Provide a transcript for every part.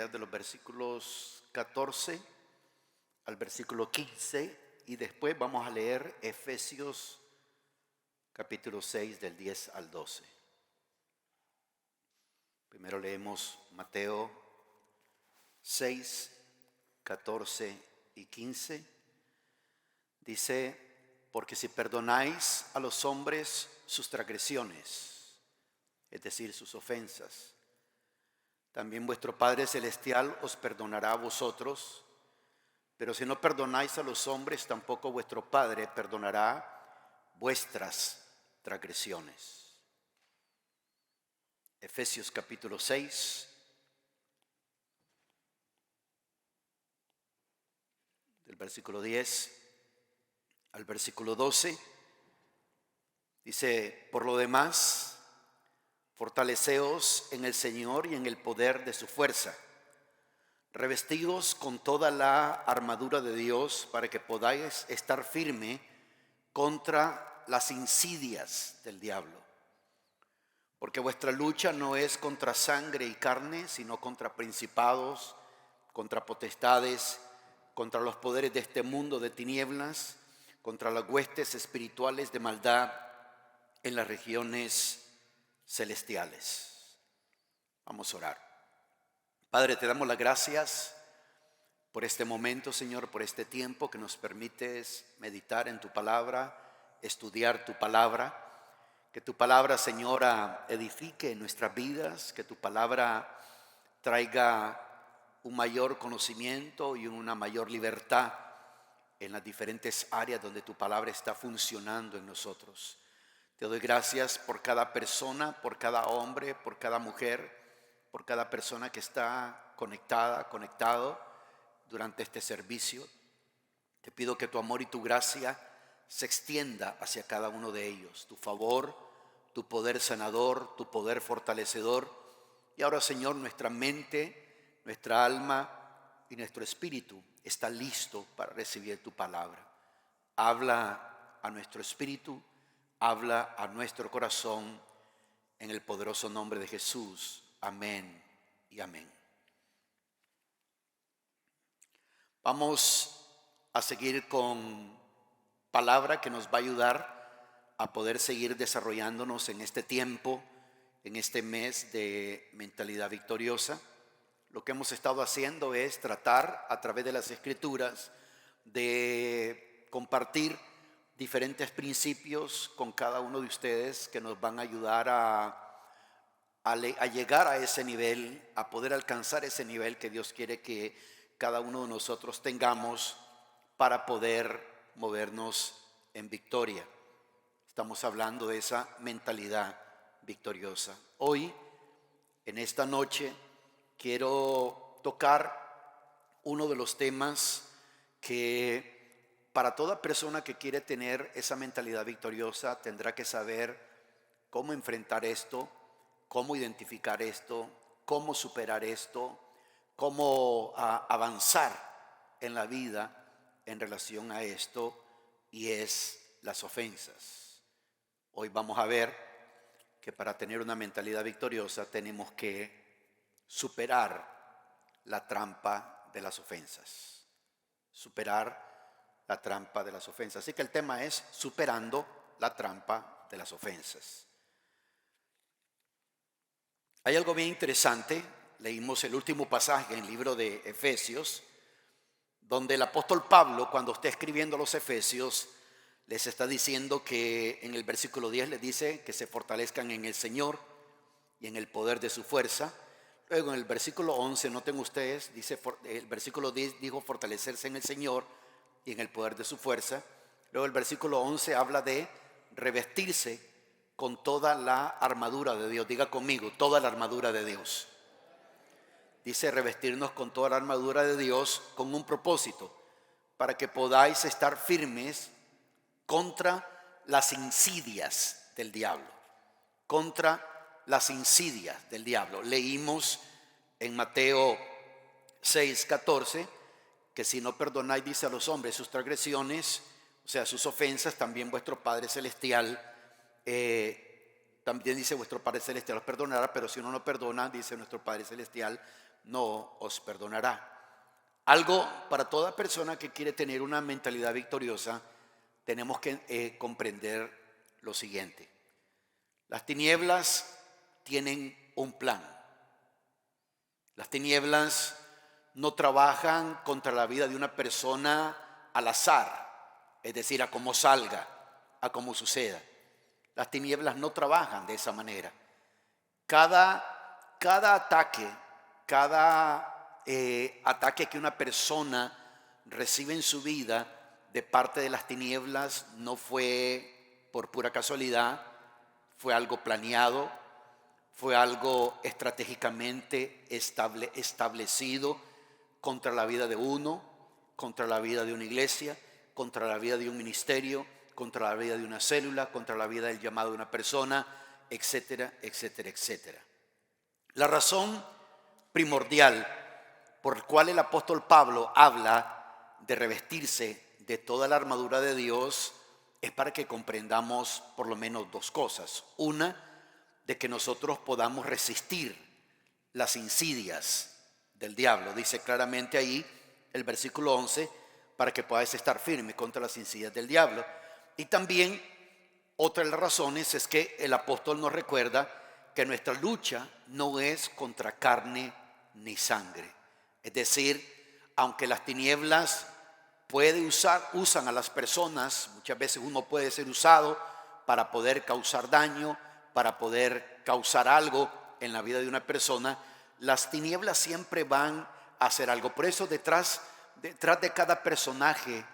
leer de los versículos 14 al versículo 15 y después vamos a leer Efesios capítulo 6 del 10 al 12. Primero leemos Mateo 6, 14 y 15. Dice: porque si perdonáis a los hombres sus transgresiones, es decir, sus ofensas, también vuestro Padre Celestial os perdonará a vosotros. Pero si no perdonáis a los hombres, tampoco vuestro Padre perdonará vuestras transgresiones. Efesios capítulo 6, del versículo 10 al versículo 12, dice: por lo demás, fortaleceos en el Señor y en el poder de su fuerza. Revestidos con toda la armadura de Dios para que podáis estar firme contra las insidias del diablo. Porque vuestra lucha no es contra sangre y carne, sino contra principados, contra potestades, contra los poderes de este mundo de tinieblas, contra las huestes espirituales de maldad en las regiones celestiales. Vamos a orar. Padre, te damos las gracias por este momento, Señor, por este tiempo que nos permites meditar en tu palabra, estudiar tu palabra. Que tu palabra, Señora, edifique nuestras vidas, que tu palabra traiga un mayor conocimiento y una mayor libertad en las diferentes áreas donde tu palabra está funcionando en nosotros. Te doy gracias por cada persona, por cada hombre, por cada mujer, por cada persona que está conectado durante este servicio. Te pido que tu amor y tu gracia se extienda hacia cada uno de ellos. Tu favor, tu poder sanador, tu poder fortalecedor. Y ahora, Señor, nuestra mente, nuestra alma y nuestro espíritu está listo para recibir tu palabra. Habla a nuestro espíritu, habla a nuestro corazón, en el poderoso nombre de Jesús. Amén y amén. Vamos a seguir con palabra que nos va a ayudar a poder seguir desarrollándonos en este tiempo, en este mes de mentalidad victoriosa. Lo que hemos estado haciendo es tratar a través de las Escrituras de compartir diferentes principios con cada uno de ustedes que nos van a ayudar a llegar a ese nivel, a poder alcanzar ese nivel que Dios quiere que cada uno de nosotros tengamos para poder movernos en victoria. Estamos hablando de esa mentalidad victoriosa. Hoy, en esta noche, quiero tocar uno de los temas que para toda persona que quiere tener esa mentalidad victoriosa tendrá que saber cómo enfrentar esto, cómo identificar esto, cómo superar esto, cómo avanzar en la vida en relación a esto, y es las ofensas. Hoy vamos a ver que para tener una mentalidad victoriosa tenemos que superar la trampa de las ofensas. Superar la trampa de las ofensas. Así que el tema es superando la trampa de las ofensas. Hay algo bien interesante. Leímos el último pasaje en el libro de Efesios, donde el apóstol Pablo, cuando está escribiendo a los Efesios, les está diciendo que en el versículo 10 les dice que se fortalezcan en el Señor y en el poder de su fuerza. Luego en el versículo 11, noten ustedes, dice, el versículo 10 dijo fortalecerse en el Señor y en el poder de su fuerza. Luego el versículo 11 habla de revestirse con toda la armadura de Dios. Diga conmigo, toda la armadura de Dios. Dice revestirnos con toda la armadura de Dios con un propósito, para que podáis estar firmes contra las insidias del diablo. Contra las insidias del diablo. Leímos en Mateo 6:14 que si no perdonáis, dice, a los hombres sus transgresiones, o sea, sus ofensas, también vuestro Padre Celestial, también dice vuestro Padre Celestial os perdonará. Pero si uno no perdona, dice nuestro Padre Celestial, no os perdonará. Algo para toda persona que quiere tener una mentalidad victoriosa, tenemos que comprender lo siguiente. Las tinieblas tienen un plan. Las tinieblas no trabajan contra la vida de una persona al azar, es decir, a cómo salga, a cómo suceda. Las tinieblas no trabajan de esa manera. Cada ataque, ataque que una persona recibe en su vida de parte de las tinieblas no fue por pura casualidad, fue algo planeado, fue algo estratégicamente establecido contra la vida de uno, contra la vida de una iglesia, contra la vida de un ministerio, contra la vida de una célula, contra la vida del llamado de una persona, etcétera, etcétera, etcétera. La razón primordial por la cual el apóstol Pablo habla de revestirse de toda la armadura de Dios es para que comprendamos por lo menos dos cosas. Una, de que nosotros podamos resistir las insidias del diablo. Dice claramente ahí el versículo 11, para que podáis estar firmes contra las insidias del diablo. Y también otra de las razones es que el apóstol nos recuerda que nuestra lucha no es contra carne ni sangre. Es decir, aunque las tinieblas usan a las personas, muchas veces uno puede ser usado para poder causar daño, para poder causar algo en la vida de una persona, las tinieblas siempre van a hacer algo. Por eso detrás de cada personaje,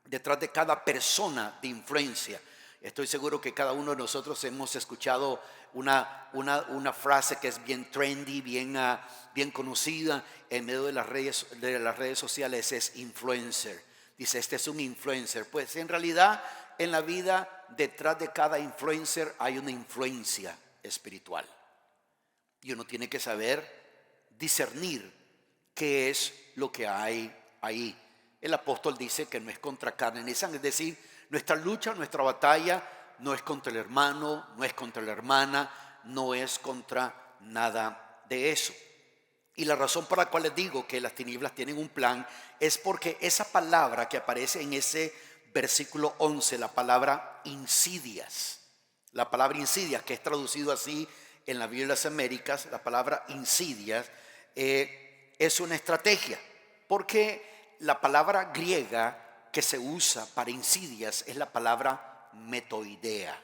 detrás de cada persona de influencia, estoy seguro que cada uno de nosotros hemos escuchado una frase que es bien trendy, bien conocida en medio de las redes sociales, es influencer. Dice, este es un influencer. Pues en realidad en la vida detrás de cada influencer hay una influencia espiritual. Y uno tiene que saber discernir qué es lo que hay ahí. El apóstol dice que no es contra carne ni sangre, es decir, nuestra lucha, nuestra batalla no es contra el hermano, no es contra la hermana, no es contra nada de eso. Y la razón por la cual les digo que las tinieblas tienen un plan es porque esa palabra que aparece en ese versículo 11, la palabra insidias, que es traducido así en la Biblia de las Américas, la palabra insidias es una estrategia, porque la palabra griega que se usa para insidias es la palabra metoidea.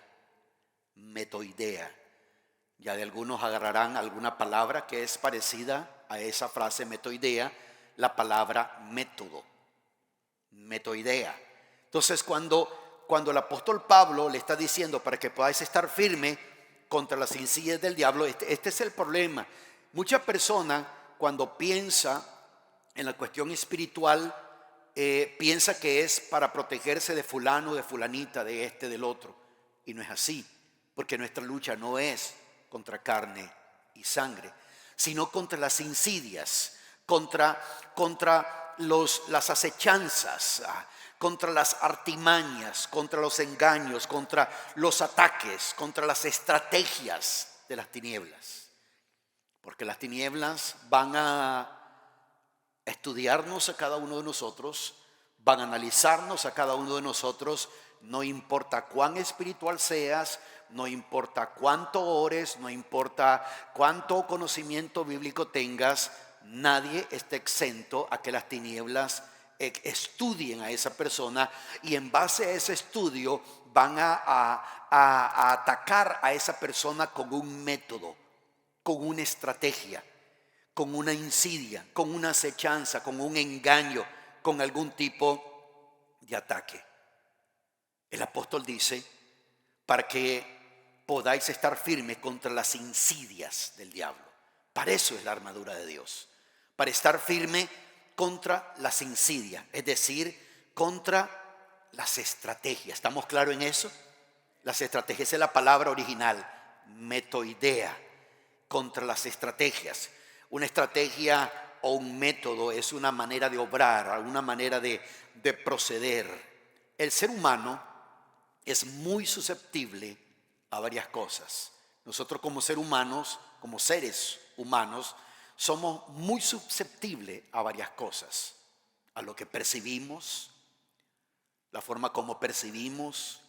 Ya de algunos agarrarán alguna palabra que es parecida a esa frase metoidea, la palabra método, metoidea. Entonces cuando el apóstol Pablo le está diciendo para que podáis estar firme contra las insidias del diablo, este es el problema. Mucha persona cuando piensa en la cuestión espiritual, piensa que es para protegerse de fulano, de fulanita, de este, del otro. Y no es así, porque nuestra lucha no es contra carne y sangre, sino contra las insidias, contra las acechanzas, contra las artimañas, contra los engaños, contra los ataques, contra las estrategias de las tinieblas. Porque las tinieblas van a estudiarnos a cada uno de nosotros, van a analizarnos a cada uno de nosotros, no importa cuán espiritual seas, no importa cuánto ores, no importa cuánto conocimiento bíblico tengas, nadie está exento a que las tinieblas estudien a esa persona y en base a ese estudio van a atacar a esa persona con un método, con una estrategia, con una insidia, con una acechanza, con un engaño, con algún tipo de ataque. El apóstol dice, para que podáis estar firmes contra las insidias del diablo. Para eso es la armadura de Dios, para estar firme contra las insidias, es decir, contra las estrategias. ¿Estamos claros en eso? Las estrategias es la palabra original, metoidea, contra las estrategias. Una estrategia o un método es una manera de obrar, una manera de proceder. El ser humano es muy susceptible a varias cosas. Nosotros como seres humanos somos muy susceptibles a varias cosas, a lo que percibimos, la forma como percibimos.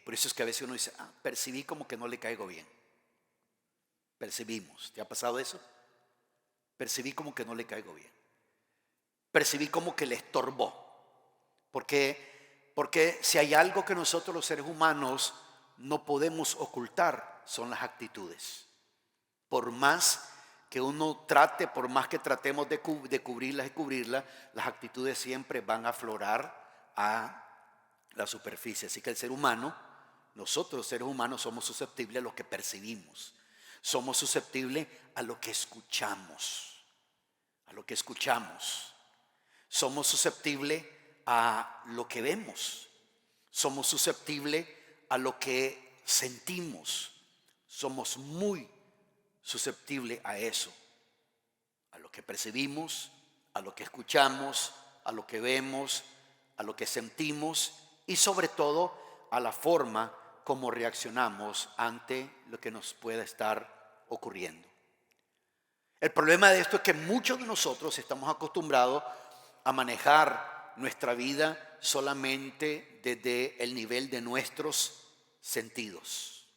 Por eso es que a veces uno dice, percibí como que no le caigo bien. Percibimos. ¿Te ha pasado eso? Percibí como que no le caigo bien. Percibí como que le estorbó. Porque si hay algo que nosotros los seres humanos no podemos ocultar, son las actitudes. Por más que uno trate, por más que tratemos de cubrirlas, las actitudes siempre van a aflorar a la superficie. Así que el ser humano, nosotros los seres humanos somos susceptibles a lo que percibimos. Somos susceptibles a lo que escuchamos. A lo que escuchamos. Somos susceptibles a lo que vemos. Somos susceptibles a lo que sentimos. Somos muy susceptibles a eso. A lo que percibimos, a lo que escuchamos, a lo que vemos, a lo que sentimos y sobre todo a la forma como reaccionamos ante lo que nos pueda estar ocurriendo. El problema de esto es que muchos de nosotros estamos acostumbrados a manejar nuestra vida solamente desde el nivel de nuestros sentidos.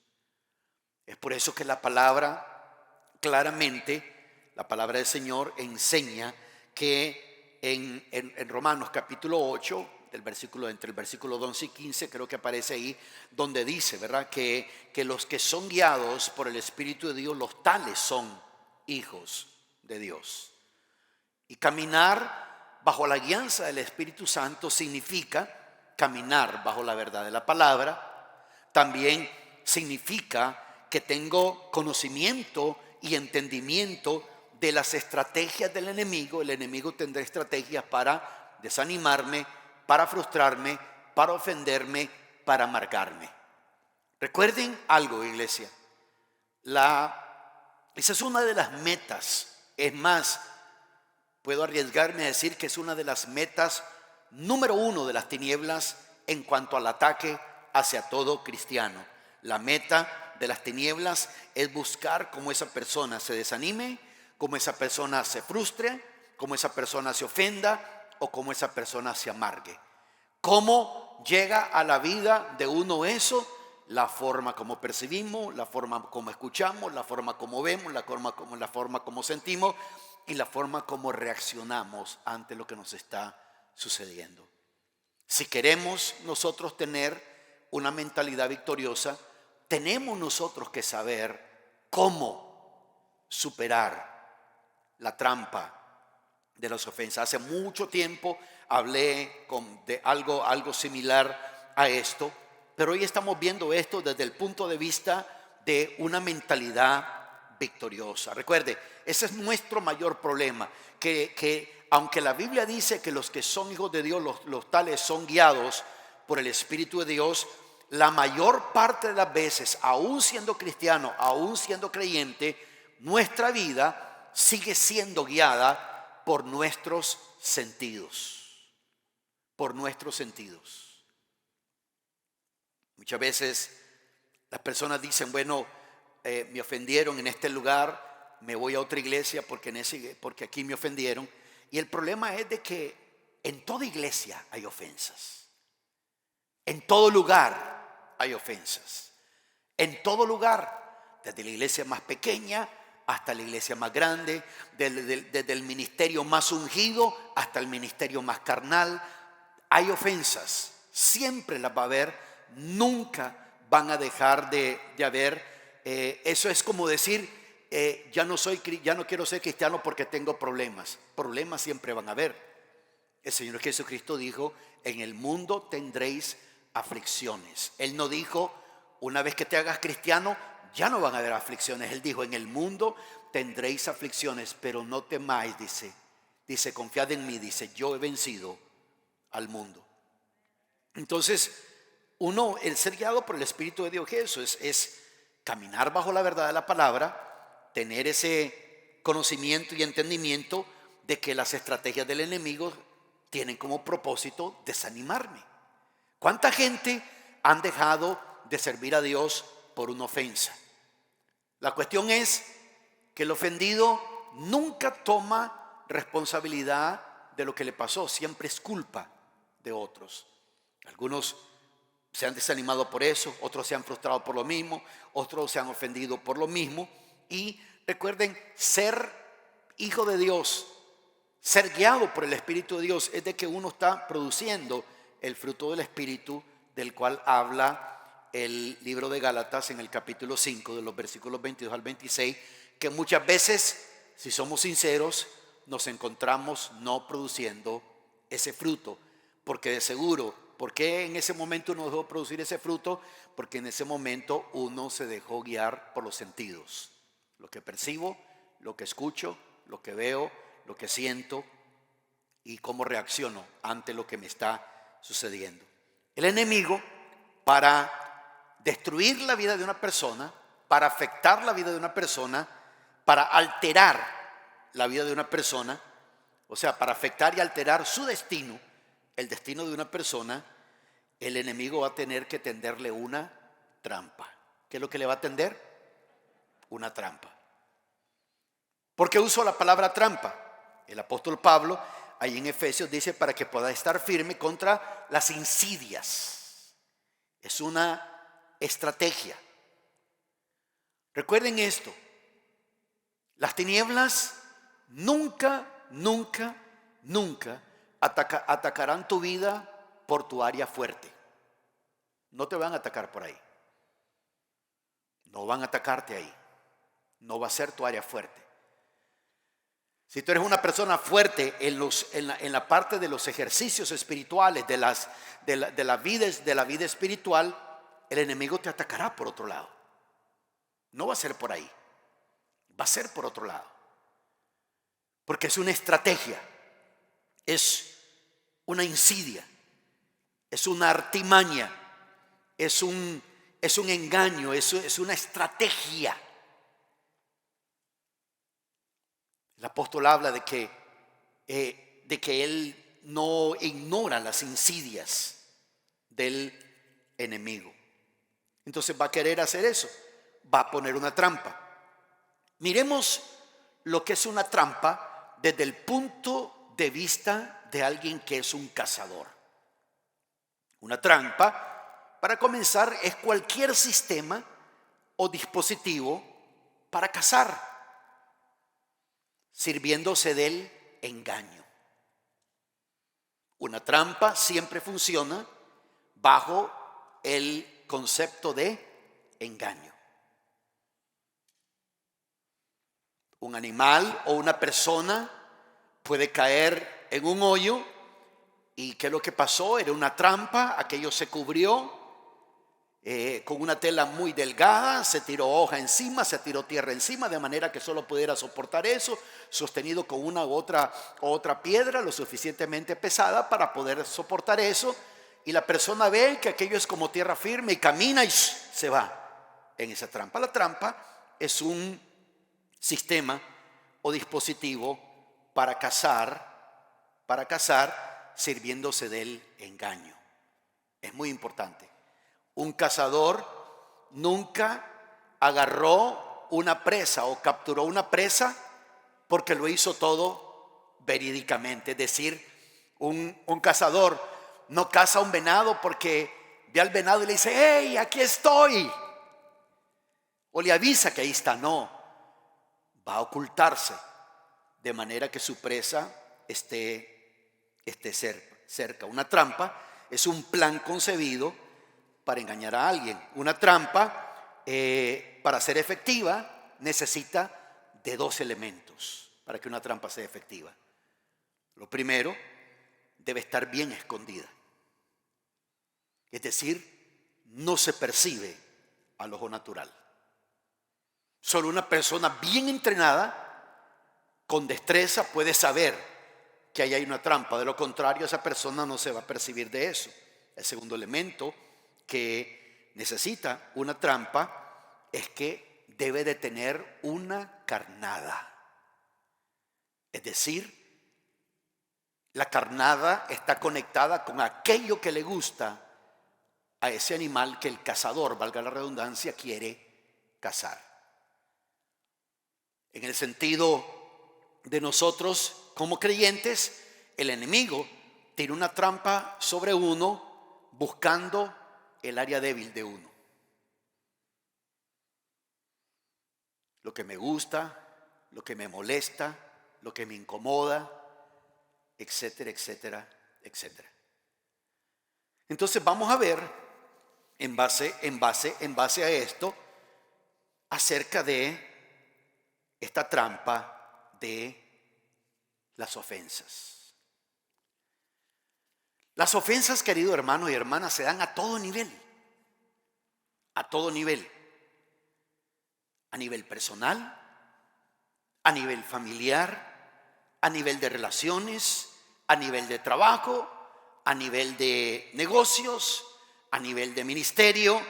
Es por eso que la palabra, claramente, la palabra del Señor enseña que en Romanos capítulo 8, entre el versículo 11 y 15, creo que aparece ahí, donde dice, ¿verdad?, que los que son guiados por el Espíritu de Dios, los tales son hijos de Dios. Y caminar bajo la guianza del Espíritu Santo significa caminar bajo la verdad de la palabra. También significa que tengo conocimiento y entendimiento de las estrategias del enemigo. El enemigo tendrá estrategias para desanimarme, para frustrarme, para ofenderme, para amargarme. Recuerden algo, iglesia. Esa es una de las metas. Es más, puedo arriesgarme a decir que es una de las metas número 1 de las tinieblas en cuanto al ataque hacia todo cristiano. La meta de las tinieblas es buscar cómo esa persona se desanime, cómo esa persona se frustre, cómo esa persona se ofenda o cómo esa persona se amargue. ¿Cómo llega a la vida de uno eso? La forma como percibimos, la forma como escuchamos, la forma como vemos, la forma como sentimos y la forma como reaccionamos ante lo que nos está sucediendo. Si queremos nosotros tener una mentalidad victoriosa, tenemos nosotros que saber cómo superar la trampa de las ofensas. Hace mucho tiempo hablé de algo similar a esto, pero hoy estamos viendo esto desde el punto de vista de una mentalidad victoriosa. Recuerde, ese es nuestro mayor problema, que aunque la Biblia dice que los que son hijos de Dios, los tales son guiados por el Espíritu de Dios, la mayor parte de las veces, aún siendo cristiano, aún siendo creyente, nuestra vida sigue siendo guiada por nuestros sentidos. Por nuestros sentidos. Muchas veces las personas dicen, bueno, me ofendieron en este lugar, me voy a otra iglesia porque aquí me ofendieron. Y el problema es de que en toda iglesia hay ofensas. En todo lugar hay ofensas. En todo lugar, desde la iglesia más pequeña hasta la iglesia más grande, desde el ministerio más ungido hasta el ministerio más carnal, hay ofensas. Siempre las va a haber, nunca van a dejar de haber. Eso es como decir, ya no quiero ser cristiano porque tengo problemas. Problemas siempre van a haber. El Señor Jesucristo dijo, en el mundo tendréis aflicciones. Él no dijo, una vez que te hagas cristiano, ya no van a haber aflicciones. Él dijo, en el mundo tendréis aflicciones, pero no temáis, dice, confiad en mí, dice, yo he vencido al mundo. Entonces, el ser guiado por el Espíritu de Dios, eso es caminar bajo la verdad de la palabra, tener ese conocimiento y entendimiento de que las estrategias del enemigo tienen como propósito desanimarme. ¿Cuánta gente han dejado de servir a Dios por una ofensa? La cuestión es, que el ofendido nunca toma responsabilidad de lo que le pasó, siempre es culpa de otros. Algunos se han desanimado por eso, otros se han frustrado por lo mismo, otros se han ofendido por lo mismo. Y recuerden, ser hijo de Dios, ser guiado por el Espíritu de Dios, es de que uno está produciendo el fruto del Espíritu, del cual habla el libro de Gálatas en el capítulo 5, de los versículos 22 al 26, que muchas veces, si somos sinceros, nos encontramos no produciendo ese fruto. Porque de seguro, ¿por qué en ese momento uno dejó producir ese fruto? Porque en ese momento uno se dejó guiar por los sentidos. Lo que percibo, lo que escucho, lo que veo, lo que siento y cómo reacciono ante lo que me está sucediendo. El enemigo, para destruir la vida de una persona, para afectar la vida de una persona, para alterar la vida de una persona, o sea, para afectar y alterar su destino, el destino de una persona, el enemigo va a tener que tenderle una trampa. ¿Qué es lo que le va a tender? Una trampa. ¿Por qué uso la palabra trampa? El apóstol Pablo, ahí en Efesios, dice para que pueda estar firme contra las insidias. Es una estrategia. Recuerden esto, las tinieblas nunca atacarán tu vida por tu área fuerte. No te van a atacar por ahí. No van a atacarte ahí. No va a ser tu área fuerte. Si tú eres una persona fuerte en la parte de los ejercicios espirituales, de la vida espiritual, el enemigo te atacará por otro lado. No va a ser por ahí. Va a ser por otro lado. Porque es una estrategia. Es una insidia. Es una artimaña. Es un engaño. Es una estrategia. El apóstol habla de que él no ignora las insidias del enemigo. Entonces va a querer hacer eso. Va a poner una trampa. Miremos lo que es una trampa desde el punto de vista de alguien que es un cazador. Una trampa, para comenzar, es cualquier sistema o dispositivo para cazar, sirviéndose del engaño. Una trampa siempre funciona bajo el concepto de engaño. Un animal o una persona puede caer en un hoyo y ¿qué es lo que pasó? Era una trampa, aquello se cubrió con una tela muy delgada, se tiró hoja encima, se tiró tierra encima, de manera que solo pudiera soportar eso, sostenido con una u otra piedra lo suficientemente pesada para poder soportar eso, y la persona ve que aquello es como tierra firme y camina y se va en esa trampa. La trampa es un sistema o dispositivo para cazar sirviéndose del engaño. Es muy importante. Un cazador nunca agarró una presa o capturó una presa porque lo hizo todo verídicamente. Es decir, un cazador no caza un venado porque ve al venado y le dice: ¡hey, aquí estoy! O le avisa que ahí está. No, va a ocultarse de manera que su presa esté cerca. Una trampa es un plan concebido para engañar a alguien. Una trampa, para ser efectiva, necesita de dos elementos para que una trampa sea efectiva. Lo primero, debe estar bien escondida. Es decir, no se percibe al ojo natural. Solo una persona bien entrenada, con destreza, puede saber que ahí hay una trampa. De lo contrario, esa persona no se va a percibir de eso. El segundo elemento que necesita una trampa es que debe de tener una carnada. Es decir, la carnada está conectada con aquello que le gusta a ese animal que el cazador, valga la redundancia, quiere cazar. En el sentido de nosotros como creyentes, el enemigo tiene una trampa sobre uno buscando el área débil de uno. Lo que me gusta, lo que me molesta, lo que me incomoda, etcétera, etcétera, etcétera. Entonces vamos a ver en base a esto acerca de esta trampa de las ofensas. Las ofensas, queridos hermanos y hermanas, se dan a todo nivel. A todo nivel. A nivel personal, a nivel familiar, a nivel de relaciones, a nivel de trabajo, a nivel de negocios, a nivel de ministerio,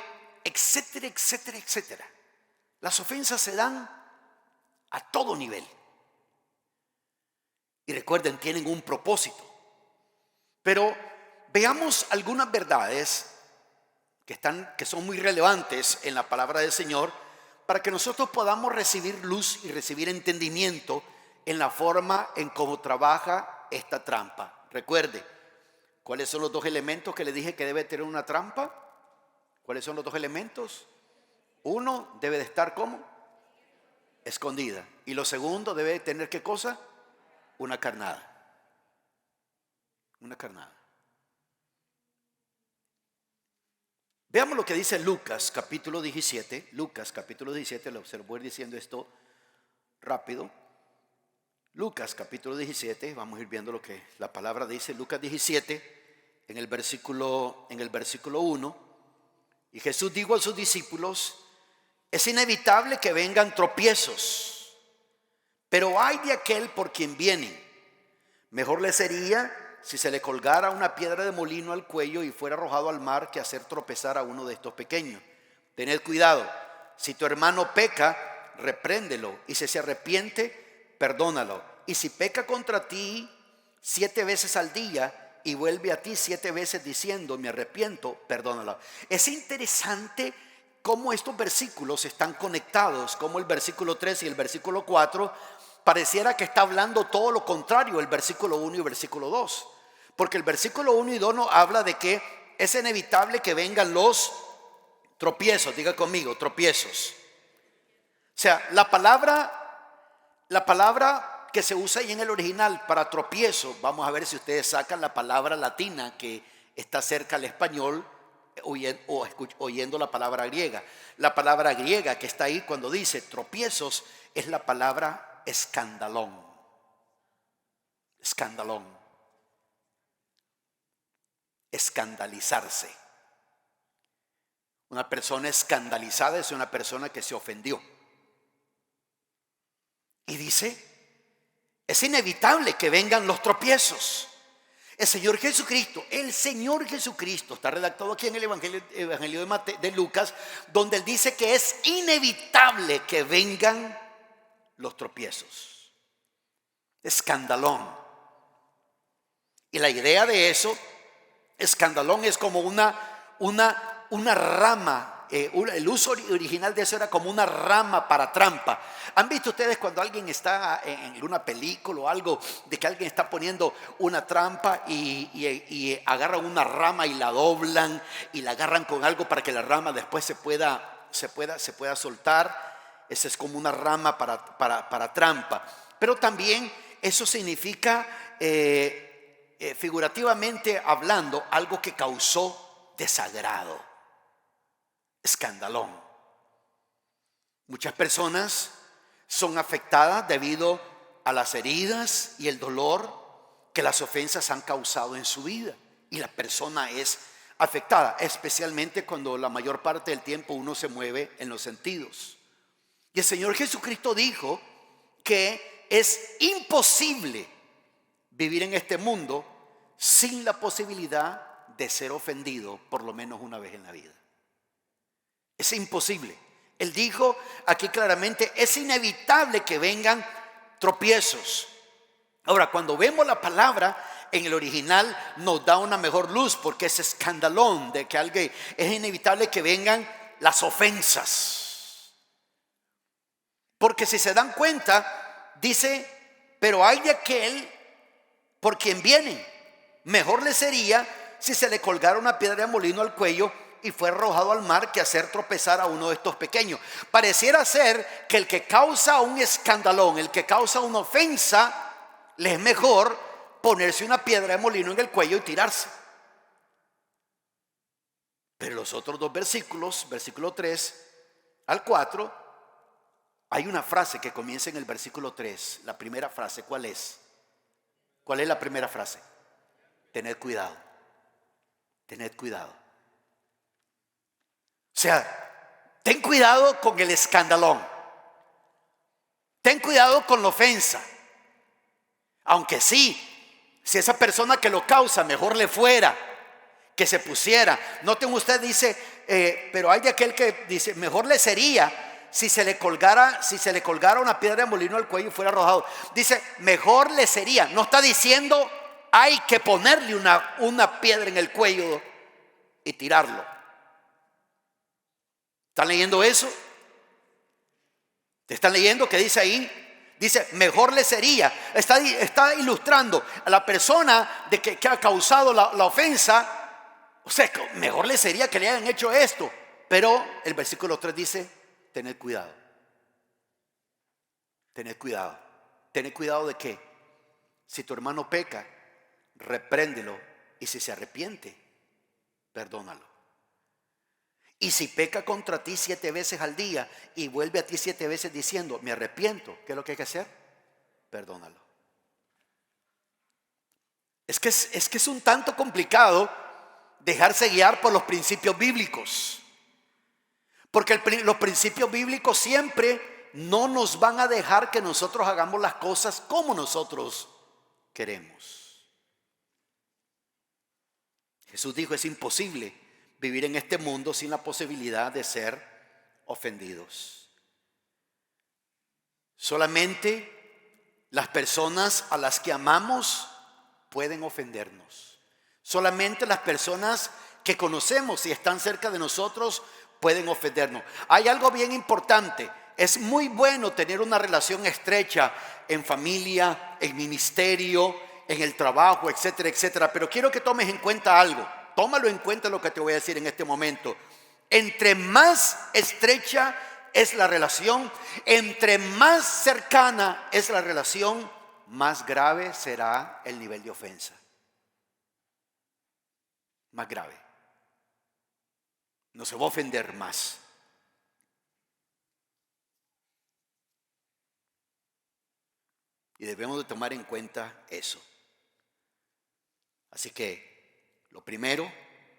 etcétera, etcétera, etcétera. Las ofensas se dan a todo nivel. Y recuerden, tienen un propósito. Pero veamos algunas verdades que son muy relevantes en la palabra del Señor para que nosotros podamos recibir luz y recibir entendimiento en la forma en cómo trabaja esta trampa. Recuerde, ¿cuáles son los dos elementos que le dije que debe tener una trampa? ¿Cuáles son los dos elementos? Uno, debe de estar ¿cómo? Escondida. Y lo segundo, debe de tener ¿qué cosa? Una carnada. Una carnada. Veamos lo que dice Lucas capítulo 17. Lucas capítulo 17, lo voy diciendo esto rápido. Lucas capítulo 17, vamos a ir viendo lo que la palabra dice. Lucas 17, en el versículo 1. Y Jesús dijo a sus discípulos: es inevitable que vengan tropiezos, pero ay de aquel por quien vienen. Mejor le sería si se le colgara una piedra de molino al cuello y fuera arrojado al mar que hacer tropezar a uno de estos pequeños. Tened cuidado, si tu hermano peca, repréndelo, y si se arrepiente, perdónalo. Y si peca contra ti 7 veces al día y vuelve a ti 7 veces diciendo me arrepiento, perdónalo. Es interesante cómo estos versículos están conectados, como el versículo 3 y el versículo 4 pareciera que está hablando todo lo contrario el versículo 1 y el versículo 2. Porque el versículo 1 y 2 nos habla de que es inevitable que vengan los tropiezos. Diga conmigo, tropiezos. O sea, la palabra que se usa ahí en el original para tropiezo, vamos a ver si ustedes sacan la palabra latina que está cerca al español oyendo la palabra griega. La palabra griega que está ahí cuando dice tropiezos es la palabra escandalón. Escandalón. Escandalizarse. Una persona escandalizada es una persona que se ofendió. Y dice, es inevitable que vengan los tropiezos. El Señor Jesucristo, está redactado aquí en el Evangelio de Lucas, donde Él dice que es inevitable que vengan los tropiezos. Escandalón. Y la idea de eso, escandalón, es como una rama. El uso original de eso era como una rama para trampa. ¿Han visto ustedes cuando alguien está en una película o algo, de que alguien está poniendo una trampa y agarran una rama y la doblan y la agarran con algo para que la rama después se pueda soltar? Esa es como una rama para trampa. Pero también eso significa figurativamente hablando, algo que causó desagrado, escandalón. Muchas personas son afectadas debido a las heridas y el dolor que las ofensas han causado en su vida, y la persona es afectada, especialmente cuando la mayor parte del tiempo uno se mueve en los sentidos. Y el Señor Jesucristo dijo que es imposible vivir en este mundo sin la posibilidad de ser ofendido por lo menos una vez en la vida. Es imposible. Él dijo aquí claramente, es inevitable que vengan tropiezos. Ahora, cuando vemos la palabra en el original, nos da una mejor luz, porque es escandalón, de que alguien, es inevitable que vengan las ofensas. Porque si se dan cuenta, dice, pero hay de aquel por quien viene. Mejor le sería si se le colgara una piedra de molino al cuello y fue arrojado al mar que hacer tropezar a uno de estos pequeños. Pareciera ser que el que causa un escandalón, el que causa una ofensa, le es mejor ponerse una piedra de molino en el cuello y tirarse. Pero los otros dos versículos, versículo 3 al 4, hay una frase que comienza en el versículo 3. La primera frase, ¿cuál es? ¿Cuál es la primera frase? Tened cuidado. Tened cuidado. O sea, ten cuidado con el escandalón. Ten cuidado con la ofensa. Aunque sí, si esa persona que lo causa mejor le fuera, que se pusiera. Noten usted, dice, pero hay de aquel que dice, mejor le sería si se le colgara una piedra de molino al cuello y fuera arrojado. Dice, mejor le sería. No está diciendo hay que ponerle una piedra en el cuello y tirarlo. ¿Están leyendo eso? ¿Te están leyendo qué dice ahí? Dice, mejor le sería. Está ilustrando a la persona de que ha causado la ofensa. O sea, mejor le sería que le hayan hecho esto. Pero el versículo 3 dice, tened cuidado. Tened cuidado. Tened cuidado de qué. Si tu hermano peca, repréndelo. Y si se arrepiente, perdónalo. Y si peca contra ti 7 veces al día y vuelve a ti 7 veces diciendo, me arrepiento, ¿qué es lo que hay que hacer? Perdónalo. Es que es un tanto complicado dejarse guiar por los principios bíblicos. Porque los principios bíblicos siempre no nos van a dejar que nosotros hagamos las cosas como nosotros queremos. Jesús dijo, es imposible vivir en este mundo sin la posibilidad de ser ofendidos. Solamente las personas a las que amamos pueden ofendernos. Solamente las personas que conocemos y están cerca de nosotros pueden ofendernos. Hay algo bien importante. Es muy bueno tener una relación estrecha en familia, en ministerio, en el trabajo, etcétera, etcétera. Pero quiero que tomes en cuenta algo. Tómalo en cuenta lo que te voy a decir en este momento. Entre más estrecha es la relación, entre más cercana es la relación, más grave será el nivel de ofensa. Más grave. No se va a ofender más. Y debemos de tomar en cuenta eso. Así que lo primero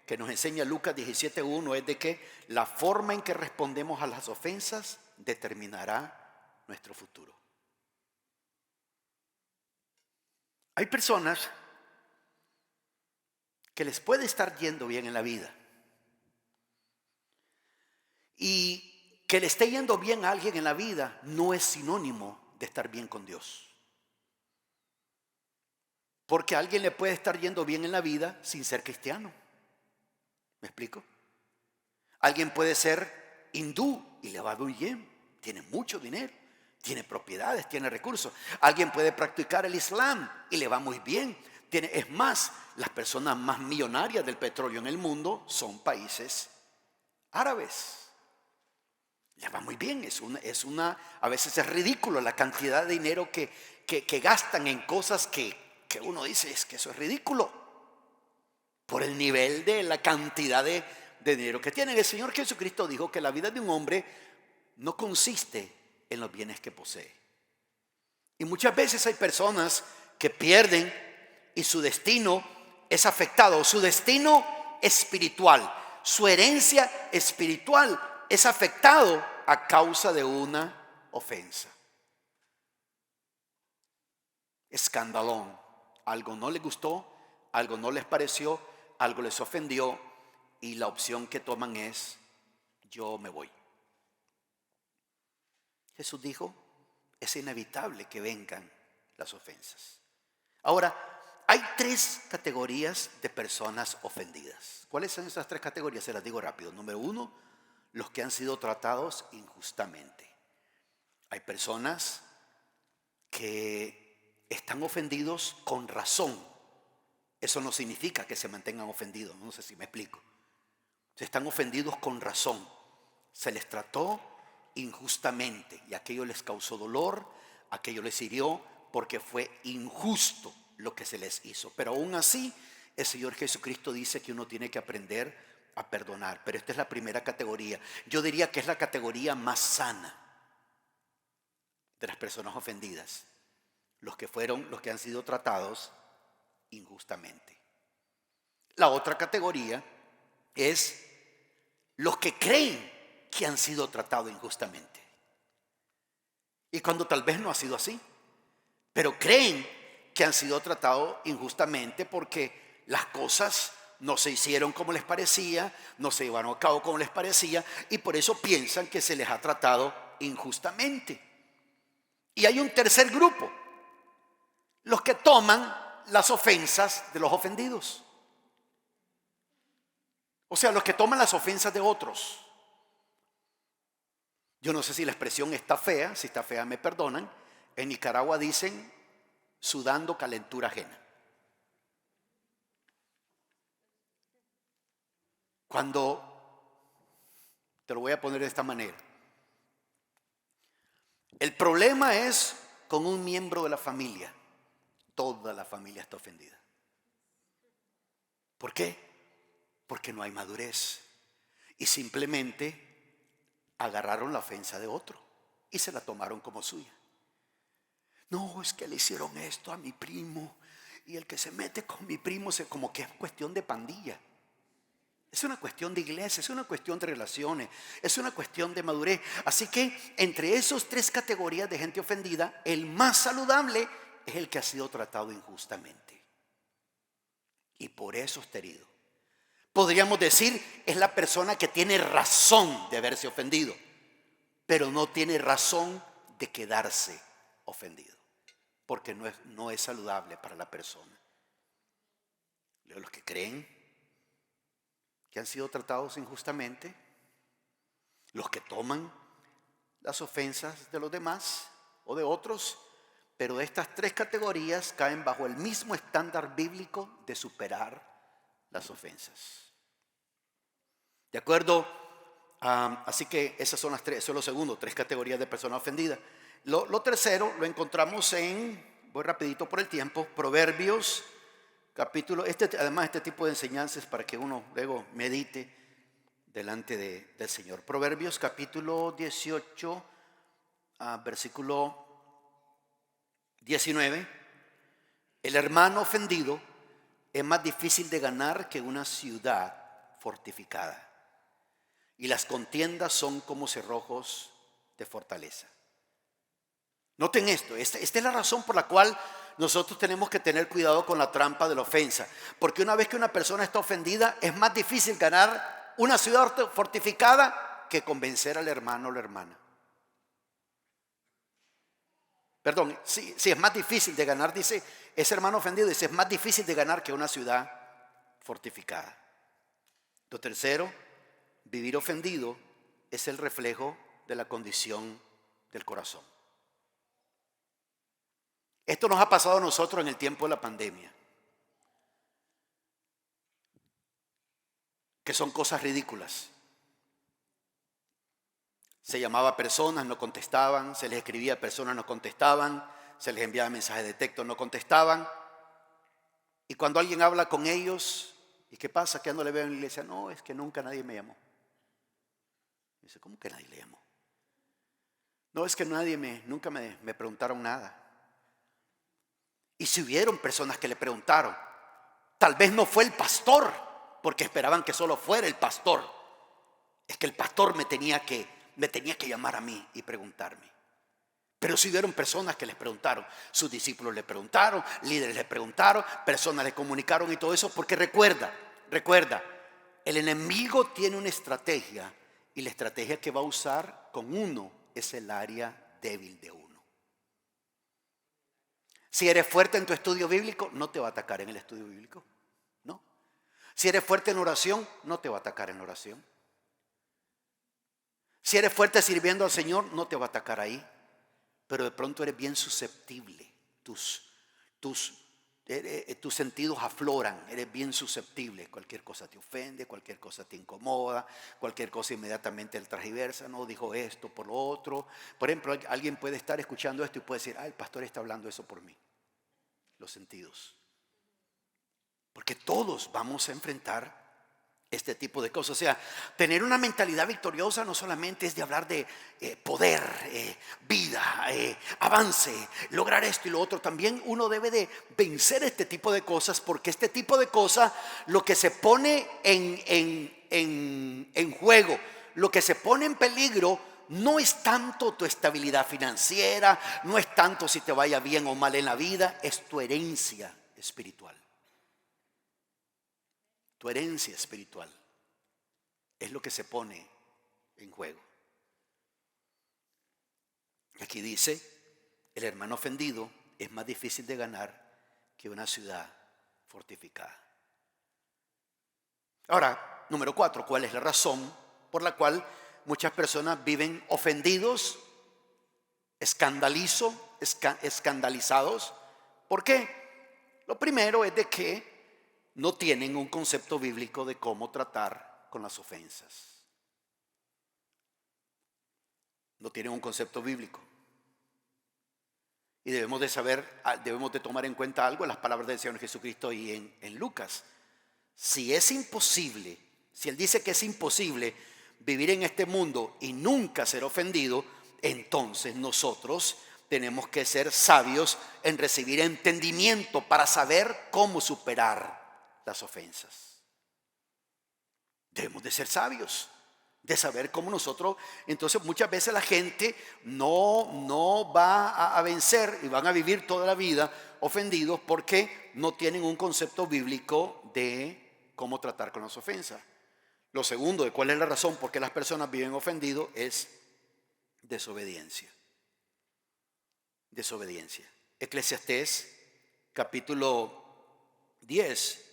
que nos enseña Lucas 17:1 es de que la forma en que respondemos a las ofensas determinará nuestro futuro. Hay personas que les puede estar yendo bien en la vida y que le esté yendo bien a alguien en la vida no es sinónimo de estar bien con Dios. Porque a alguien le puede estar yendo bien en la vida sin ser cristiano. ¿Me explico? Alguien puede ser hindú y le va muy bien. Tiene mucho dinero, tiene propiedades, tiene recursos. Alguien puede practicar el Islam y le va muy bien. Es más, las personas más millonarias del petróleo en el mundo son países árabes. Le va muy bien. A veces es ridículo la cantidad de dinero que gastan en cosas que uno dice, es que eso es ridículo por el nivel de la cantidad de dinero que tienen. El Señor Jesucristo dijo que la vida de un hombre no consiste en los bienes que posee. Y muchas veces hay personas que pierden y su destino es afectado, su destino espiritual, su herencia espiritual es afectado a causa de una ofensa. Escandalón. Algo no les gustó, algo no les pareció, algo les ofendió y la opción que toman es, yo me voy. Jesús dijo, es inevitable que vengan las ofensas. Ahora, hay 3 categorías de personas ofendidas. ¿Cuáles son esas 3 categorías? Se las digo rápido. Número 1, los que han sido tratados injustamente. Hay personas que están ofendidos con razón. Eso no significa que se mantengan ofendidos, no sé si me explico. Están ofendidos con razón. Se les trató injustamente y aquello les causó dolor, aquello les hirió porque fue injusto lo que se les hizo. Pero aún así, el Señor Jesucristo dice que uno tiene que aprender a perdonar. Pero esta es la primera categoría. Yo diría que es la categoría más sana de las personas ofendidas. Los que han sido tratados injustamente. La otra categoría es los que creen que han sido tratados injustamente. Y cuando tal vez no ha sido así, pero creen que han sido tratados injustamente porque las cosas no se hicieron como les parecía, no se llevaron a cabo como les parecía, y por eso piensan que se les ha tratado injustamente. Y hay un tercer grupo, los que toman las ofensas de los ofendidos. O sea, los que toman las ofensas de otros. Yo no sé si la expresión está fea, si está fea me perdonan. En Nicaragua dicen sudando calentura ajena. Cuando, te lo voy a poner de esta manera, el problema es con un miembro de la familia. Toda la familia está ofendida. ¿Por qué? Porque no hay madurez. Y simplemente agarraron la ofensa de otro y se la tomaron como suya. No, es que le hicieron esto a mi primo, y el que se mete con mi primo como que es cuestión de pandilla. Es una cuestión de iglesia, es una cuestión de relaciones, es una cuestión de madurez. Así que entre esas tres categorías de gente ofendida, el más saludable es el que ha sido tratado injustamente. Y por eso está herido. Podríamos decir, es la persona que tiene razón de haberse ofendido, pero no tiene razón de quedarse ofendido, porque no es saludable para la persona. Los que creen que han sido tratados injustamente, los que toman las ofensas de los demás o de otros, pero estas tres categorías caen bajo el mismo estándar bíblico de superar las ofensas. ¿De acuerdo? Así que esas son las tres, eso es lo segundo, tres categorías de personas ofendidas. Lo tercero lo encontramos voy rapidito por el tiempo, Proverbios, capítulo, además este tipo de enseñanzas para que uno luego medite delante del Señor. Proverbios capítulo 18, versículo 19. El hermano ofendido es más difícil de ganar que una ciudad fortificada, y las contiendas son como cerrojos de fortaleza. Noten esto, esta es la razón por la cual nosotros tenemos que tener cuidado con la trampa de la ofensa, porque una vez que una persona está ofendida, es más difícil ganar una ciudad fortificada que convencer al hermano o la hermana. Perdón, sí, es más difícil de ganar, dice ese hermano ofendido, dice, es más difícil de ganar que una ciudad fortificada. Lo tercero, vivir ofendido es el reflejo de la condición del corazón. Esto nos ha pasado a nosotros en el tiempo de la pandemia, que son cosas ridículas. Se llamaba a personas, no contestaban, se les escribía a personas, no contestaban, se les enviaba mensajes de texto, no contestaban. Y cuando alguien habla con ellos, ¿y qué pasa? Que ya no le veo en la iglesia. No, es que nunca nadie me llamó. Dice, ¿cómo que nadie le llamó? No, es que nunca me preguntaron nada. Y si hubieron personas que le preguntaron, tal vez no fue el pastor, porque esperaban que solo fuera el pastor. Es que el pastor me tenía que llamar a mí y preguntarme. Pero si hubieron personas que les preguntaron, sus discípulos le preguntaron, líderes le preguntaron, personas le comunicaron y todo eso, porque recuerda, el enemigo tiene una estrategia, y la estrategia que va a usar con uno es el área débil de uno. Si eres fuerte en tu estudio bíblico, no te va a atacar en el estudio bíblico, no. Si eres fuerte en oración, no te va a atacar en oración. Si eres fuerte sirviendo al Señor, no te va a atacar ahí. pero de pronto eres bien susceptible. Tus sentidos afloran, eres bien susceptible. Cualquier cosa te ofende, cualquier cosa te incomoda, cualquier cosa inmediatamente el transversa, no dijo esto por lo otro. Por ejemplo, alguien puede estar escuchando esto y puede decir, el pastor está hablando eso por mí. Los sentidos. Porque todos vamos a enfrentar este tipo de cosas. O sea, tener una mentalidad victoriosa no solamente es de hablar de poder, vida, avance, lograr esto y lo otro. También uno debe de vencer este tipo de cosas, porque este tipo de cosas, lo que se pone en juego, lo que se pone en peligro, no es tanto tu estabilidad financiera, no es tanto si te vaya bien o mal en la vida, es tu herencia espiritual. Tu herencia espiritual es lo que se pone en juego. Aquí dice, el hermano ofendido es más difícil de ganar que una ciudad fortificada. Ahora, número 4, ¿cuál es la razón por la cual muchas personas viven ofendidos, escandalizados? ¿Por qué? Lo primero es de que no tienen un concepto bíblico de cómo tratar con las ofensas. No tienen un concepto bíblico. Y debemos de tomar en cuenta algo en las palabras del Señor Jesucristo y en Lucas. Si es imposible, si Él dice que es imposible vivir en este mundo y nunca ser ofendido, entonces nosotros tenemos que ser sabios en recibir entendimiento para saber cómo superar las ofensas. Debemos de ser sabios, de saber cómo nosotros. Entonces muchas veces la gente no va a vencer y van a vivir toda la vida ofendidos porque no tienen un concepto bíblico de cómo tratar con las ofensas. Lo segundo, de cuál es la razón por qué las personas viven ofendidos, es desobediencia. Desobediencia. Eclesiastés capítulo 10,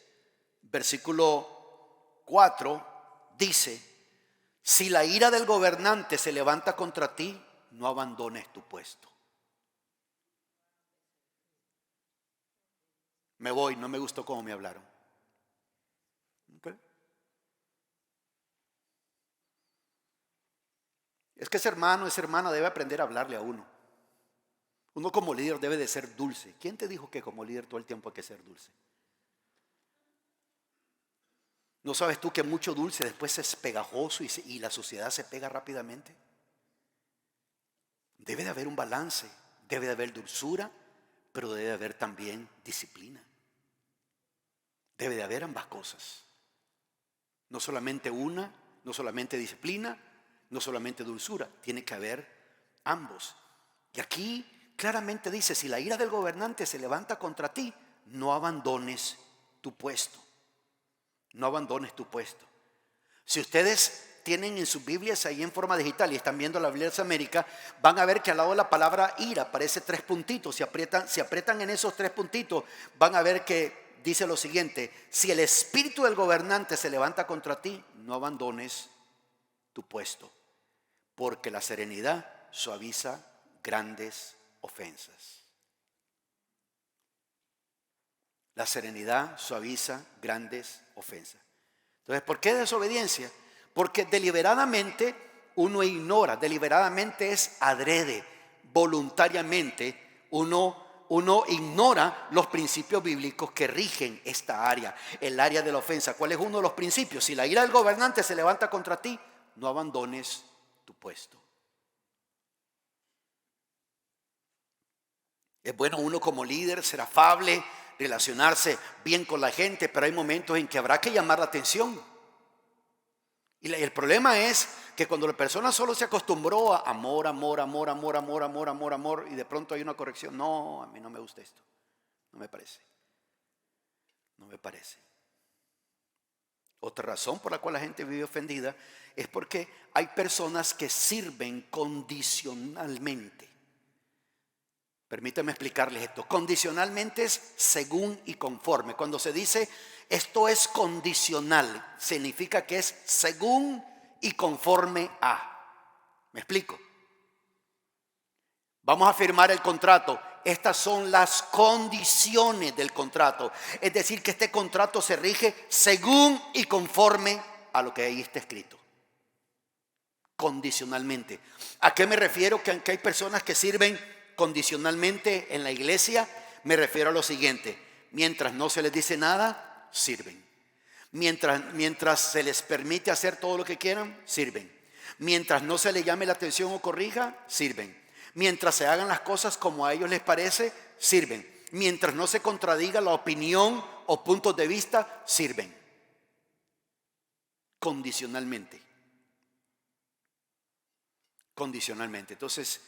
versículo 4 dice: si la ira del gobernante se levanta contra ti, no abandones tu puesto. Me voy, no me gustó cómo me hablaron. ¿Okay? Es que ese hermano, esa hermana debe aprender a hablarle a uno. Uno como líder debe de ser dulce. ¿Quién te dijo que como líder todo el tiempo hay que ser dulce? ¿No sabes tú que mucho dulce después es pegajoso y la sociedad se pega rápidamente? Debe de haber un balance, debe de haber dulzura, pero debe de haber también disciplina. Debe de haber ambas cosas. No solamente una, no solamente disciplina, no solamente dulzura, tiene que haber ambos. Y aquí claramente dice, si la ira del gobernante se levanta contra ti, no abandones tu puesto. No abandones tu puesto. Si ustedes tienen en sus Biblias ahí en forma digital y están viendo la Biblia de América, van a ver que al lado de la palabra ira aparece 3 puntitos. Si aprietan en esos 3 puntitos, van a ver que dice lo siguiente: si el espíritu del gobernante se levanta contra ti, no abandones tu puesto, porque la serenidad suaviza grandes ofensas. La serenidad suaviza grandes ofensas. Entonces, ¿por qué desobediencia? Porque deliberadamente uno ignora, deliberadamente es adrede, voluntariamente uno ignora los principios bíblicos que rigen esta área, el área de la ofensa. ¿Cuál es uno de los principios? Si la ira del gobernante se levanta contra ti, no abandones tu puesto. Es bueno uno como líder ser afable, relacionarse bien con la gente, pero hay momentos en que habrá que llamar la atención. Y el problema es que cuando la persona solo se acostumbró a amor, y de pronto hay una corrección, no, a mí no me gusta esto, no me parece. Otra razón por la cual la gente vive ofendida es porque hay personas que sirven condicionalmente. Permítame explicarles esto. Condicionalmente es según y conforme. Cuando se dice esto es condicional, significa que es según y conforme a. ¿Me explico? Vamos a firmar el contrato. Estas son las condiciones del contrato. Es decir, que este contrato se rige según y conforme a lo que ahí está escrito. Condicionalmente. ¿A qué me refiero? Que hay personas que sirven condicionalmente en la iglesia. Me refiero a lo siguiente: mientras no se les dice nada, sirven. Mientras se les permite hacer todo lo que quieran, sirven. Mientras no se les llame la atención o corrija, sirven. Mientras se hagan las cosas como a ellos les parece, sirven. Mientras no se contradiga la opinión o puntos de vista, sirven. Condicionalmente. Condicionalmente. Entonces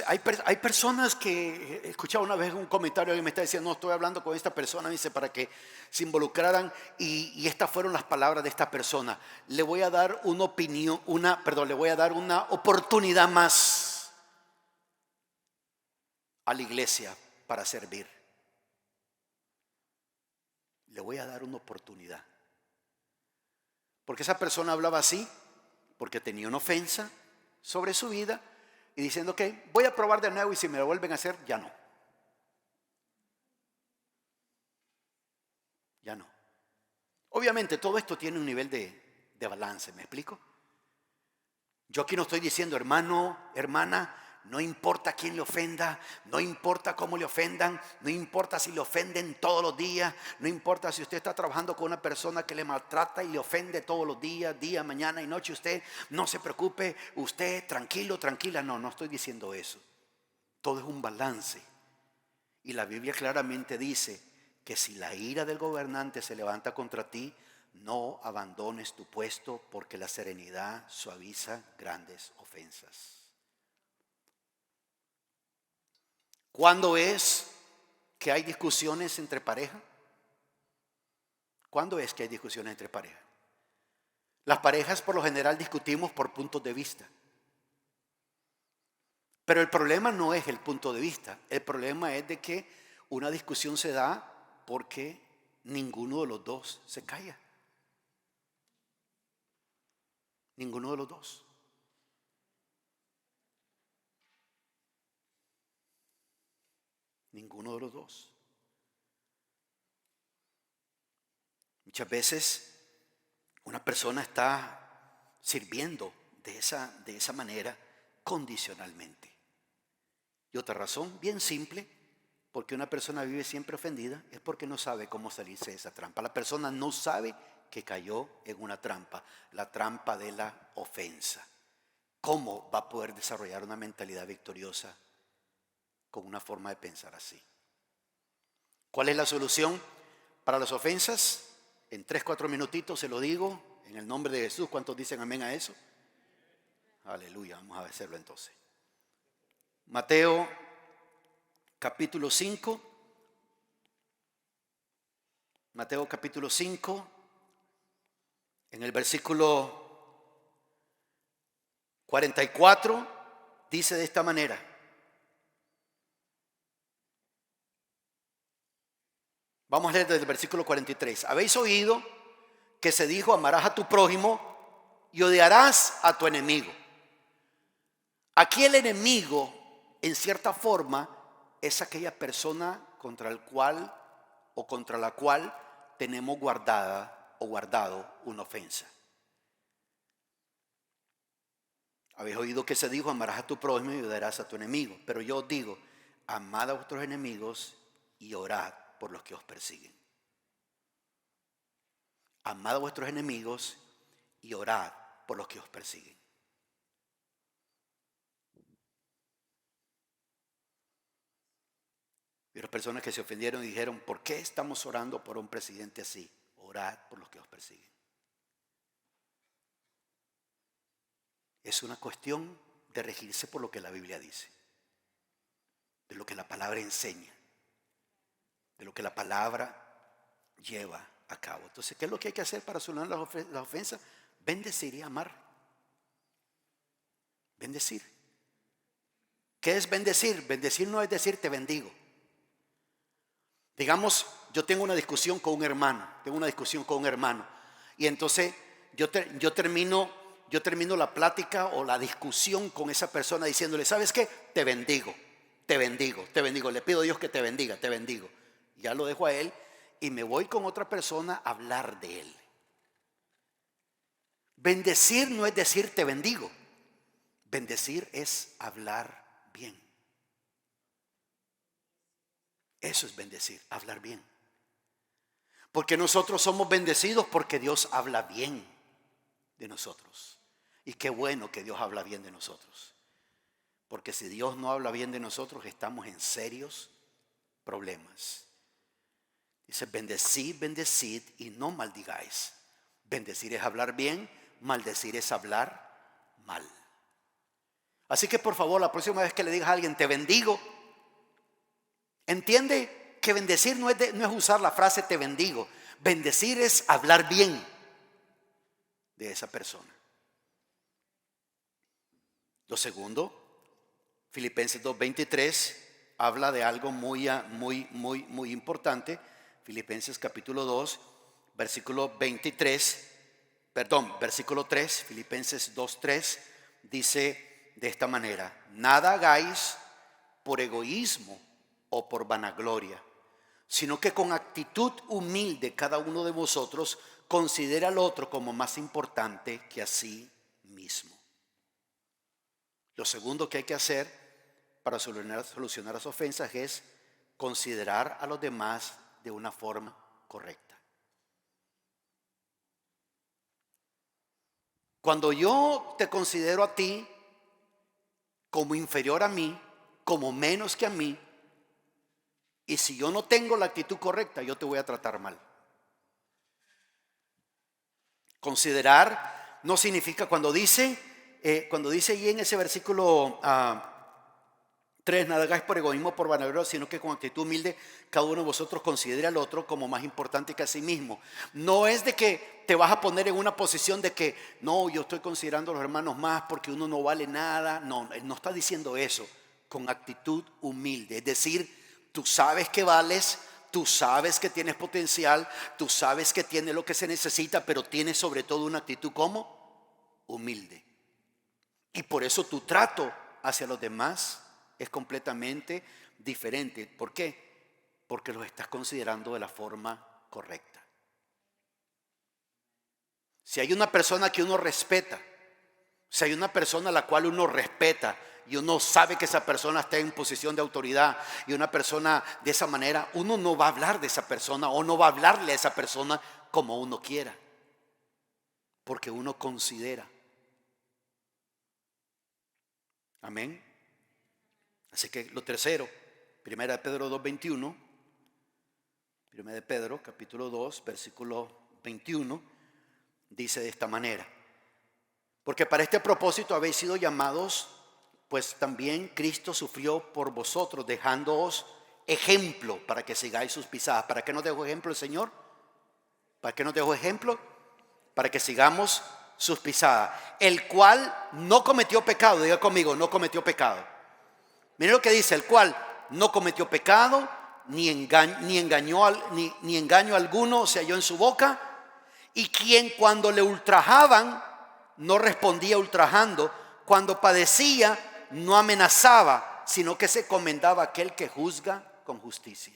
hay personas que, escuchaba una vez un comentario que me está diciendo, no, estoy hablando con esta persona, me dice, para que se involucraran, y estas fueron las palabras de esta persona: le voy a dar una opinión, le voy a dar una oportunidad más a la iglesia para servir. Le voy a dar una oportunidad. Porque esa persona hablaba así, porque tenía una ofensa sobre su vida, y diciendo que voy a probar de nuevo, y si me lo vuelven a hacer, ya no. Ya no. Obviamente todo esto tiene un nivel de balance, ¿me explico? Yo aquí no estoy diciendo, hermano, hermana, no importa quién le ofenda, no importa cómo le ofendan, no importa si le ofenden todos los días, no importa si usted está trabajando con una persona que le maltrata y le ofende todos los días, día, mañana y noche, usted no se preocupe, usted tranquilo, tranquila. No estoy diciendo eso. Todo es un balance. Y la Biblia claramente dice que si la ira del gobernante se levanta contra ti, no abandones tu puesto, porque la serenidad suaviza grandes ofensas. ¿Cuándo es que hay discusiones entre pareja? ¿Cuándo es que hay discusiones entre pareja? Las parejas por lo general discutimos por puntos de vista. Pero el problema no es el punto de vista. El problema es de que una discusión se da porque ninguno de los dos se calla. Ninguno de los dos. Ninguno de los dos. Muchas veces una persona está sirviendo de esa manera condicionalmente. Y otra razón bien simple, porque una persona vive siempre ofendida, es porque no sabe cómo salirse de esa trampa. La persona no sabe que cayó en una trampa, la trampa de la ofensa. ¿Cómo va a poder desarrollar una mentalidad victoriosa con una forma de pensar así? ¿Cuál es la solución para las ofensas? En 3-4 minutitos se lo digo, en el nombre de Jesús. ¿Cuántos dicen amén a eso? Aleluya, vamos a hacerlo entonces. Mateo capítulo 5. Mateo capítulo 5, en el versículo 44, dice de esta manera: vamos a leer desde el versículo 43. Habéis oído que se dijo, amarás a tu prójimo y odiarás a tu enemigo. Aquí el enemigo, en cierta forma, es aquella persona contra el cual o contra la cual tenemos guardada o guardado una ofensa. Habéis oído que se dijo, amarás a tu prójimo y odiarás a tu enemigo. Pero yo os digo, amad a vuestros enemigos y orad por los que os persiguen. Amad a vuestros enemigos y orad por los que os persiguen. Vieron personas que se ofendieron y dijeron, ¿por qué estamos orando por un presidente así? Orad por los que os persiguen. Es una cuestión de regirse por lo que la Biblia dice, de lo que la palabra enseña, de lo que la palabra lleva a cabo. Entonces, ¿qué es lo que hay que hacer para solucionar las ofensas? Bendecir y amar. Bendecir. ¿Qué es bendecir? Bendecir no es decir te bendigo. Digamos, yo tengo una discusión con un hermano, y entonces yo termino yo termino la plática o la discusión con esa persona diciéndole, ¿sabes qué? Te bendigo, te bendigo, te bendigo. Le pido a Dios que te bendiga, te bendigo. Ya lo dejo a él y me voy con otra persona a hablar de él. Bendecir no es decir te bendigo. Bendecir es hablar bien. Eso es bendecir, hablar bien. Porque nosotros somos bendecidos porque Dios habla bien de nosotros. Y qué bueno que Dios habla bien de nosotros. Porque si Dios no habla bien de nosotros, estamos en serios problemas. Dice, bendecid, bendecid y no maldigáis. Bendecir es hablar bien, maldecir es hablar mal. Así que por favor, la próxima vez que le digas a alguien, te bendigo, entiende que bendecir no es usar la frase te bendigo. Bendecir es hablar bien de esa persona. Lo segundo, Filipenses 2:23 habla de algo muy importante. Filipenses capítulo 2, versículo 3, Filipenses 2:3 dice de esta manera: nada hagáis por egoísmo o por vanagloria, sino que con actitud humilde cada uno de vosotros considera al otro como más importante que a sí mismo. Lo segundo que hay que hacer para solucionar las ofensas es considerar a los demás de una forma correcta. Cuando yo te considero a ti como inferior a mí, como menos que a mí, y si yo no tengo la actitud correcta, yo te voy a tratar mal. Considerar no significa cuando dice ahí en ese versículo 3, nada hagáis por egoísmo, por vanagloria, sino que con actitud humilde cada uno de vosotros considere al otro como más importante que a sí mismo. No es de que te vas a poner en una posición de que no, yo estoy considerando a los hermanos más porque uno no vale nada. No, él no está diciendo eso. Con actitud humilde, es decir, tú sabes que vales, tú sabes que tienes potencial, tú sabes que tienes lo que se necesita, pero tienes sobre todo una actitud como humilde. Y por eso tu trato hacia los demás es completamente diferente. ¿Por qué? Porque los estás considerando de la forma correcta. Si hay una persona que uno respeta, si hay una persona a la cual uno respeta y uno sabe que esa persona está en posición de autoridad y una persona de esa manera, uno no va a hablar de esa persona o no va a hablarle a esa persona como uno quiera, porque uno considera. Amén. Así que lo tercero, 1 de Pedro 2:21, 1 de Pedro capítulo 2 versículo 21, dice de esta manera: porque para este propósito habéis sido llamados, pues también Cristo sufrió por vosotros, dejándoos ejemplo para que sigáis sus pisadas. ¿Para qué nos dejó ejemplo el Señor? ¿Para qué nos dejó ejemplo? Para que sigamos sus pisadas. El cual no cometió pecado, diga conmigo, no cometió pecado. Miren lo que dice: el cual no cometió pecado, ni engaño alguno se halló en su boca, y quien cuando le ultrajaban no respondía ultrajando, cuando padecía no amenazaba, sino que se encomendaba a aquel que juzga con justicia.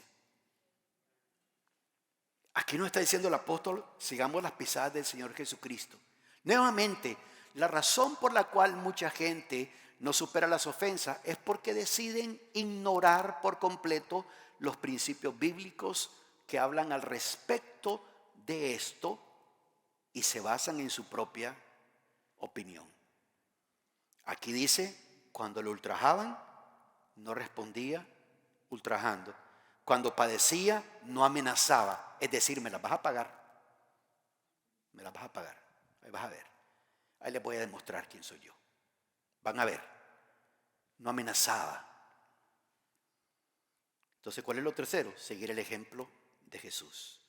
Aquí nos está diciendo el apóstol: sigamos las pisadas del Señor Jesucristo. Nuevamente, la razón por la cual mucha gente no supera las ofensas es porque deciden ignorar por completo los principios bíblicos que hablan al respecto de esto y se basan en su propia opinión. Aquí dice: cuando le ultrajaban, no respondía ultrajando. Cuando padecía, no amenazaba. Es decir, me las vas a pagar. Me las vas a pagar. Ahí vas a ver. Ahí les voy a demostrar quién soy yo. Van a ver. No amenazaba. Entonces, ¿cuál es lo tercero? Seguir el ejemplo de Jesús.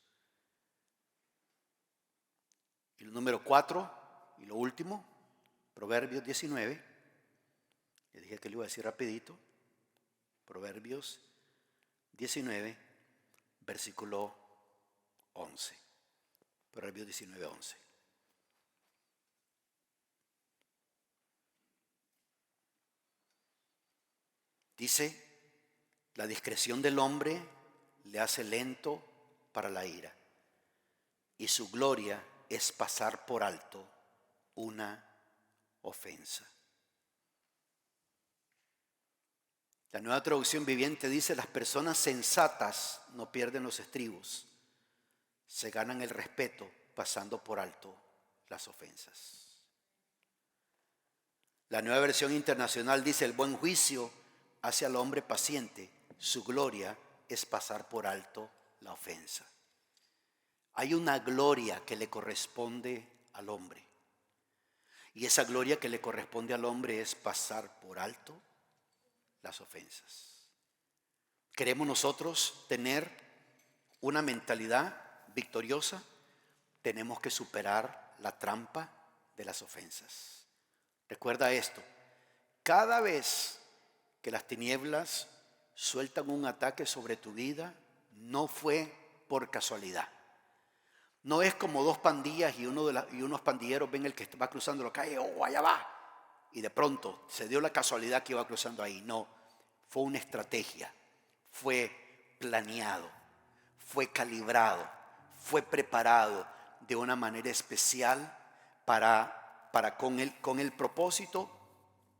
Y lo número 4 y lo último, Proverbios 19. Le dije que le iba a decir rapidito. Proverbios 19, versículo 11. Proverbios 19, 11. Dice, la discreción del hombre le hace lento para la ira, y su gloria es pasar por alto una ofensa. La Nueva Traducción Viviente dice, las personas sensatas no pierden los estribos, se ganan el respeto pasando por alto las ofensas. La Nueva Versión Internacional dice, el buen juicio hace al hombre paciente, su gloria es pasar por alto la ofensa. Hay una gloria que le corresponde al hombre, y esa gloria que le corresponde al hombre es pasar por alto las ofensas. ¿Queremos nosotros tener una mentalidad victoriosa? Tenemos que superar la trampa de las ofensas. Recuerda esto, cada vez que las tinieblas sueltan un ataque sobre tu vida, no fue por casualidad. No es como dos pandillas y unos pandilleros ven el que va cruzando la calle, oh, allá va. Y de pronto se dio la casualidad que iba cruzando ahí. No, fue una estrategia, fue planeado, fue calibrado, fue preparado de una manera especial con el propósito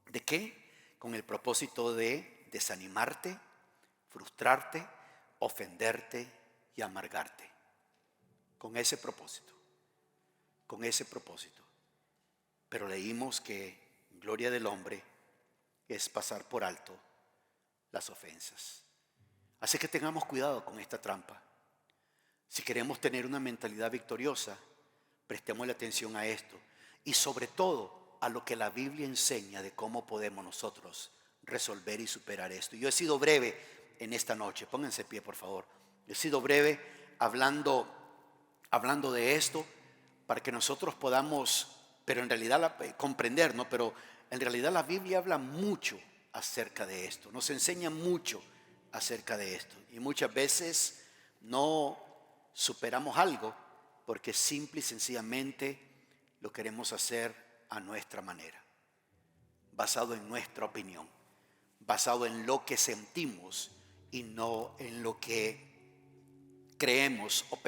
¿de qué? Con el propósito de desanimarte, frustrarte, ofenderte y amargarte. Con ese propósito. Pero leímos que gloria del hombre es pasar por alto las ofensas. Así que tengamos cuidado con esta trampa. Si queremos tener una mentalidad victoriosa, prestemos la atención a esto y sobre todo a lo que la Biblia enseña de cómo podemos nosotros resolver y superar esto. Yo he sido breve en esta noche, pónganse de pie por favor. He sido breve hablando de esto para que nosotros podamos, pero en realidad comprender, ¿no? Pero en realidad la Biblia habla mucho acerca de esto, nos enseña mucho acerca de esto y muchas veces no superamos algo porque simple y sencillamente lo queremos hacer a nuestra manera, basado en nuestra opinión, basado en lo que sentimos y no en lo que creemos o pensamos.